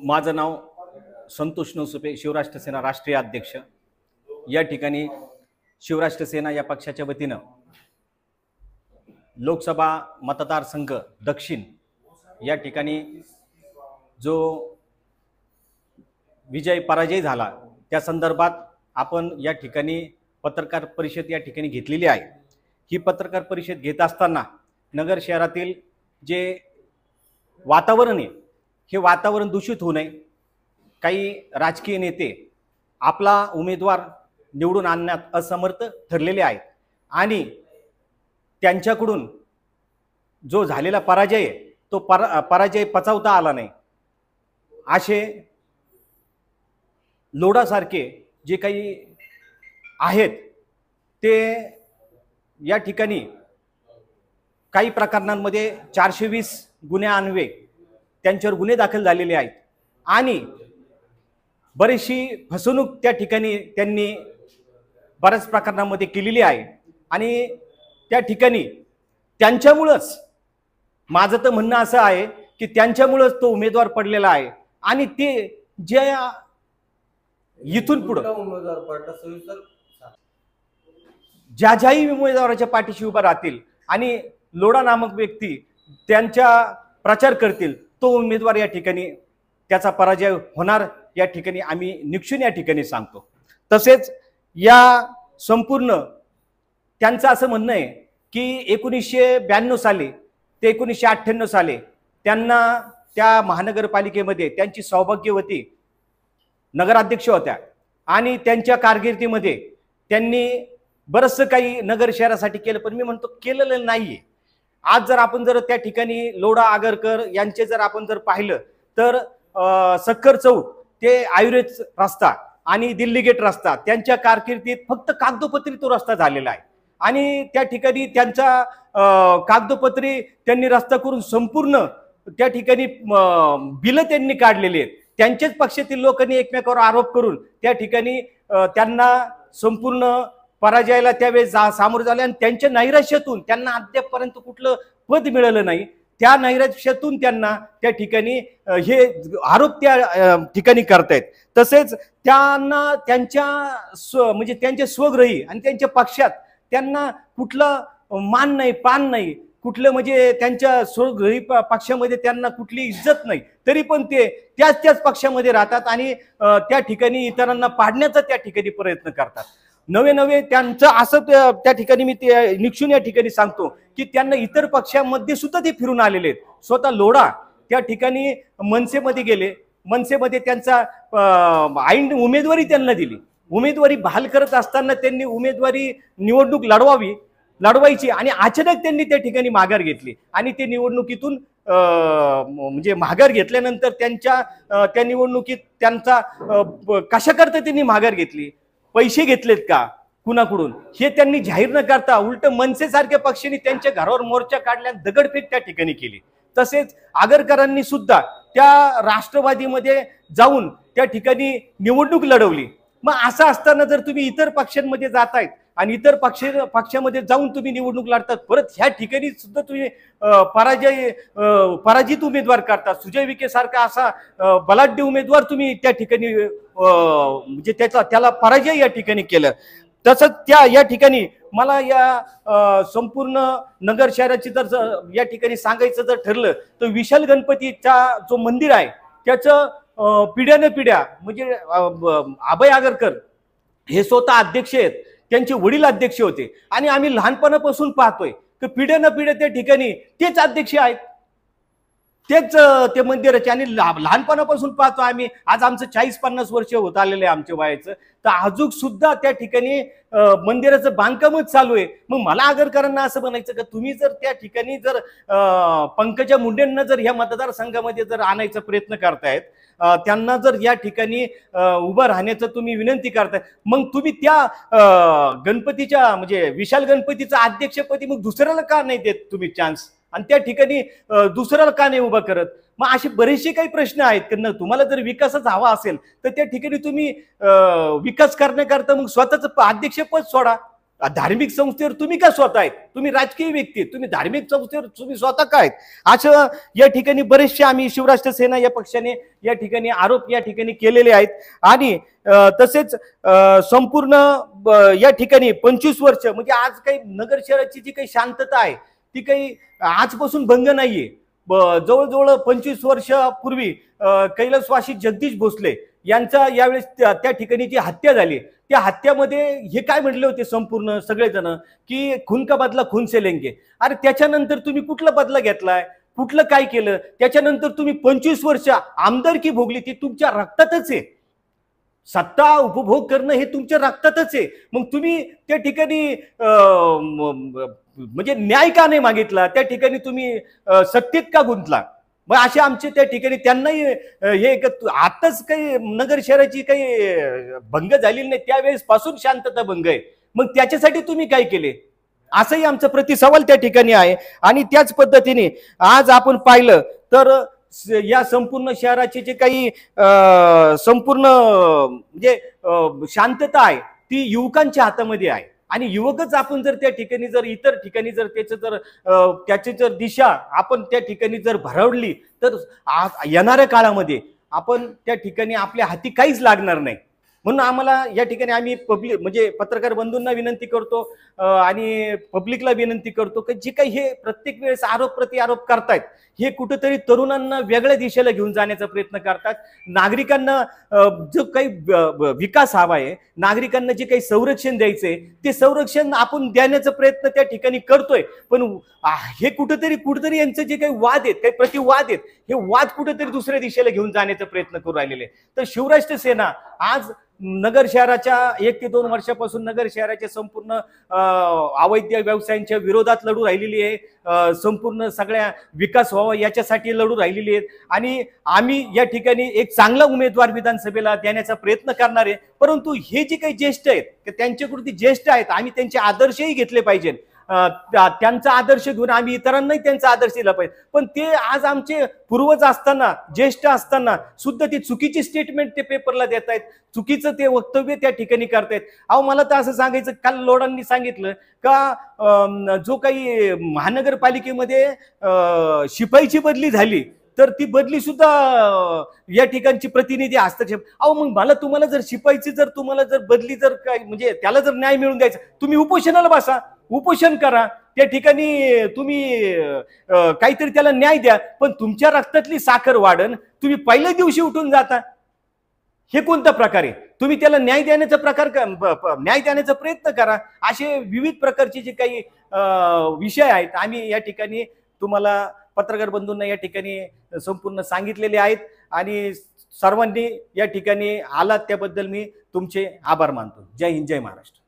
माझं नाव संतोष नवसुपे, शिवराष्ट्र सेना राष्ट्रीय अध्यक्ष। या ठिकाणी शिवराष्ट्र सेना या पक्षाच्या वतीनं लोकसभा मतदारसंघ दक्षिण या ठिकाणी जो विजय पराजय झाला त्या संदर्भात आपण या ठिकाणी पत्रकार परिषद या ठिकाणी घेतलेली आहे। ही पत्रकार परिषद घेत असताना नगर शहरातील जे वातावरण आहे हे वातावरण दूषित होऊ नये, काही राजकीय नेते आपला उमेदवार निवडून आणण्यात असमर्थ ठरलेले आहेत आणि त्यांच्याकडून जो झालेला पराजय आहे तो पराजय पचवता आला नाही, असे लोढासारखे जे काही आहेत ते या ठिकाणी काही प्रकरणांमध्ये 420 गुन्हे अन्वये त्यांच्यावर गुन्हे दाखल झालेले आहेत आणि बरीचशी फसवणूक त्या ठिकाणी त्यांनी बऱ्याच प्रकरणांमध्ये केलेली आहे आणि त्या ठिकाणी त्यांच्यामुळेच माझं तर म्हणणं असं आहे की त्यांच्यामुळेच तो उमेदवार पडलेला आहे आणि ते जे इथून पुढे उमेदवार पडला सविस्तर ज्याही उमेदवाराच्या पाठीशी उभा राहतील आणि लोढा नामक व्यक्ती त्यांच्या प्रचार करतील तो उमेदवार या ठिकाणी त्याचा पराजय होणार या ठिकाणी आम्ही निश्चित या ठिकाणी सांगतो। तसेच या संपूर्ण त्यांचं असं म्हणणं आहे की 1992 साली ते 1998 साली त्यांना त्या महानगरपालिकेमध्ये त्यांची सौभाग्यवती नगराध्यक्ष होत्या आणि त्यांच्या कारकिर्दीमध्ये त्यांनी बरंचसं काही नगर शहरासाठी केलं, पण मी म्हणतो केलेलं नाहीये। आज जर आपण जर त्या ठिकाणी लोढा आगरकर यांचे जर आपण जर पाहिलं तर सक्कर चौक ते आयुर्वेद रस्ता आणि दिल्ली गेट रस्ता त्यांच्या कारकिर्दीत फक्त कागदोपत्री तो रस्ता झालेला आहे आणि त्या ठिकाणी त्यांचा कागदोपत्री त्यांनी रस्ता करून संपूर्ण त्या ठिकाणी बिलं त्यांनी काढलेली आहेत। त्यांच्याच पक्षातील लोकांनी एकमेकावर आरोप करून त्या ठिकाणी त्यांना संपूर्ण पराजयाला त्यावेळेस सामोरे झाले आणि त्यांच्या नैराश्यातून त्यांना अद्यापपर्यंत कुठलं पद मिळालं नाही। त्या नैराश्यातून त्यांना त्या ठिकाणी हे आरोप त्या ठिकाणी करतायत। तसेच त्यांना त्यांच्या म्हणजे त्यांच्या स्वग्रही आणि त्यांच्या पक्षात त्यांना कुठलं मान नाही पान नाही, कुठलं म्हणजे त्यांच्या स्वग्रही पक्षामध्ये त्यांना कुठली इज्जत नाही, तरी पण ते त्याच पक्षामध्ये राहतात आणि त्या ठिकाणी इतरांना पाडण्याचा त्या ठिकाणी प्रयत्न करतात। नवे त्यांचं असं त्या ठिकाणी मी ते निक्षून या ठिकाणी सांगतो की त्यांना इतर पक्षांमध्ये सुद्धा ते फिरून आलेले आहेत। स्वतः लोढा त्या ठिकाणी मनसेमध्ये गेले, मनसेमध्ये त्यांचा ऐन उमेदवारी त्यांना दिली, उमेदवारी बहाल करत असताना त्यांनी उमेदवारी निवडणूक लढवायची आणि अचानक त्यांनी त्या ठिकाणी माघार घेतली आणि ते निवडणुकीतून म्हणजे माघार घेतल्यानंतर त्या निवडणुकीत त्यांचा कशाकरता त्यांनी माघार घेतली, पैसे घेतलेत का कुणाकडून हे त्यांनी जाहीर न करता उलट मनसेसारख्या पक्षांनी त्यांच्या घरावर मोर्चा काढल्या, दगडफेक त्या ठिकाणी केली। तसेच आगरकरांनी सुद्धा त्या राष्ट्रवादीमध्ये जाऊन त्या ठिकाणी निवडणूक लढवली। मग असं असताना जर तुम्ही इतर पक्षांमध्ये जातायत आणि इतर पक्षामध्ये जाऊन तुम्ही निवडणूक लढतात, परत ह्या ठिकाणी सुद्धा तुम्ही पराजित उमेदवार करता, सुजय विखे सारखा असा बलाढ्य उमेदवार तुम्ही त्या ठिकाणी म्हणजे त्याला पराजय या ठिकाणी केलं। तसंच या ठिकाणी मला या संपूर्ण नगर शहराची जर या ठिकाणी सांगायचं जर ठरलं तर विशाल गणपतीचा जो मंदिर आहे त्याचं पिढ्यानपिढ्या म्हणजे अभय आगरकर हे स्वतः अध्यक्ष आहेत, त्यांचे वडील अध्यक्ष होते आणि आम्ही लहानपणापासून पाहतोय की पिढ्यानपिढ्या त्या ठिकाणी तेच अध्यक्ष आहेत, तेच ते मंदिराचे आणि लहानपणापासून पाहतो आम्ही। आज आमचं 40-50 वर्ष होत आलेलं आहे आमच्या वयाचं, तर अजून सुद्धा त्या ठिकाणी मंदिराचं बांधकामच चालू आहे। मग मला आगरकरांना असं म्हणायचं का तुम्ही जर त्या ठिकाणी जर पंकजा मुंडेंना जर ह्या मतदारसंघामध्ये जर आणायचा प्रयत्न करतायत, त्यांना जर या ठिकाणी उभं राहण्याचं तुम्ही विनंती करताय, मग तुम्ही त्या गणपतीच्या म्हणजे विशाल गणपतीचं अध्यक्षपदी मग दुसऱ्याला का नाही देत तुम्ही चान्स आणि त्या ठिकाणी दुसऱ्याला का नाही उभा करत? मग असे बरेचसे काही प्रश्न आहेत की तुम्हाला जर विकासच हवा असेल तर त्या ठिकाणी तुम्ही विकास करण्याकरता मग स्वतःच अध्यक्षपद सोडा धार्मिक संस्थेवर तुम्ही का स्वतः आहेत? तुम्ही राजकीय व्यक्ती, तुम्ही धार्मिक संस्थेवर तुम्ही स्वतः काय आहेत? असं या ठिकाणी बरेचसे आम्ही शिवराष्ट्र सेना या पक्षाने या ठिकाणी आरोप या ठिकाणी केलेले आहेत. आणि तसेच संपूर्ण या ठिकाणी 25 वर्ष म्हणजे आज काही नगर शहराची जी काही शांतता आहे ती काही आजपासून भंग नाहीये. जवळजवळ 25 वर्षापूर्वी कैलासवासी जगदीश भोसले यांचा यावेळेस त्या ठिकाणी जी हत्या झाली त्या हत्यामध्ये हे काय म्हटले होते संपूर्ण सगळेजण की खून का बदला खून से लेंगे. अरे त्याच्यानंतर तुम्ही कुठला बदला घेतलाय? कुठलं काय केलं? त्याच्यानंतर तुम्ही 25 वर्ष आमदारकी भोगली, ती तुमच्या रक्तातच आहे. सत्ता उपभोग करणं हे तुमच्या रक्तातच आहे. मग तुम्ही त्या ठिकाणी म्हणजे न्याय का नाही मागितला? त्या ठिकाणी तुम्ही सत्तेत का गुंतला? मग असे आमचे त्या ठिकाणी त्यांनाही हे आताच काही नगर शहराची काही भंग झालेली नाही, त्यावेळेस पासून शांतता भंग आहे. मग त्याच्यासाठी तुम्ही काय केले? असंही आमचा प्रतिसवाल त्या ठिकाणी आहे. आणि त्याच पद्धतीने आज आपण पाहिलं तर या संपूर्ण शहराचे जे काही संपूर्ण म्हणजे शांतता आहे ती युवकांच्या हातामध्ये आहे. आणि युवकच आपण जर त्या ठिकाणी जर इतर ठिकाणी जर त्याची जर दिशा आपण त्या ठिकाणी जर भरवली तर येणाऱ्या काळामध्ये आपण त्या ठिकाणी आपल्या हाती काहीच लागणार नाही. म्हणून आम्हाला या ठिकाणी आम्ही पब्लिक म्हणजे पत्रकार बंधूंना विनंती करतो आणि पब्लिकला विनंती करतो की जे काही हे प्रत्येक वेळेस आरोप प्रत्यारोप करतायत हे कुठेतरी तरुणांना वेगळ्या दिशेला घेऊन जाण्याचा प्रयत्न करतात. नागरिकांना जो काही विकास हवा आहे, नागरिकांना जे काही संरक्षण द्यायचंय ते संरक्षण आपण देण्याचा प्रयत्न त्या ठिकाणी करतोय. पण हे कुठेतरी यांचे जे काही वाद आहेत, काही प्रतिवाद आहेत, हे वाद कुठेतरी दुसऱ्या दिशेला घेऊन जाण्याचा प्रयत्न करू राहिलेले. तर शिवराष्ट्र सेना आज नगर शहराच्या 1 ते 2 वर्षापासून नगर शहराच्या संपूर्ण अवैध व्यवसायांच्या विरोधात लढू राहिलेली आहे. संपूर्ण सगळ्या विकास व्हावा याच्यासाठी लढू राहिलेली आहेत. आणि आम्ही या ठिकाणी एक चांगला उमेदवार विधानसभेला देण्याचा प्रयत्न करणार आहे. परंतु हे जे काही ज्येष्ठ आहेत त्यांच्याकृती ज्येष्ठ आहेत, आम्ही त्यांचे आदर्शही घेतले पाहिजे. त्यांचा आदर्श घेऊन आम्ही इतरांनाही त्यांचा आदर्श दिला पाहिजे. पण ते आज आमचे पूर्वज असताना, ज्येष्ठ असताना सुद्धा ते चुकीची स्टेटमेंट ते पेपरला देत आहेत, चुकीचं ते वक्तव्य त्या ठिकाणी करतायत. अहो मला तर असं सांगायचं, काल लोडांनी सांगितलं का जो काही महानगरपालिकेमध्ये शिपाईची बदली झाली तर ती बदली सुद्धा या ठिकाणची प्रतिनिधी हस्तक्षेप. अहो मग मला तुम्हाला जर शिपाईची जर तुम्हाला जर बदली जर काय म्हणजे त्याला जर न्याय मिळून द्यायचा, तुम्ही उपोषणाला बसा, उपोषण करा, त्या ठिकाणी तुम्ही काहीतरी त्याला न्याय द्या. पण तुमच्या रक्तातली साखर वाढन तुम्ही पहिल्या दिवशी उठून जाता, हे कोणता प्रकार आहे? तुम्ही त्याला न्याय देण्याचा न्याय देण्याचा प्रयत्न करा. असे विविध प्रकारचे जे काही विषय आहेत आम्ही या ठिकाणी तुम्हाला पत्रकार बंधूंना या ठिकाणी संपूर्ण सांगितलेले आहेत. आणि सर्वांनी या ठिकाणी आलात त्याबद्दल मी तुमचे आभार मानतो. जय हिंद, जय महाराष्ट्र.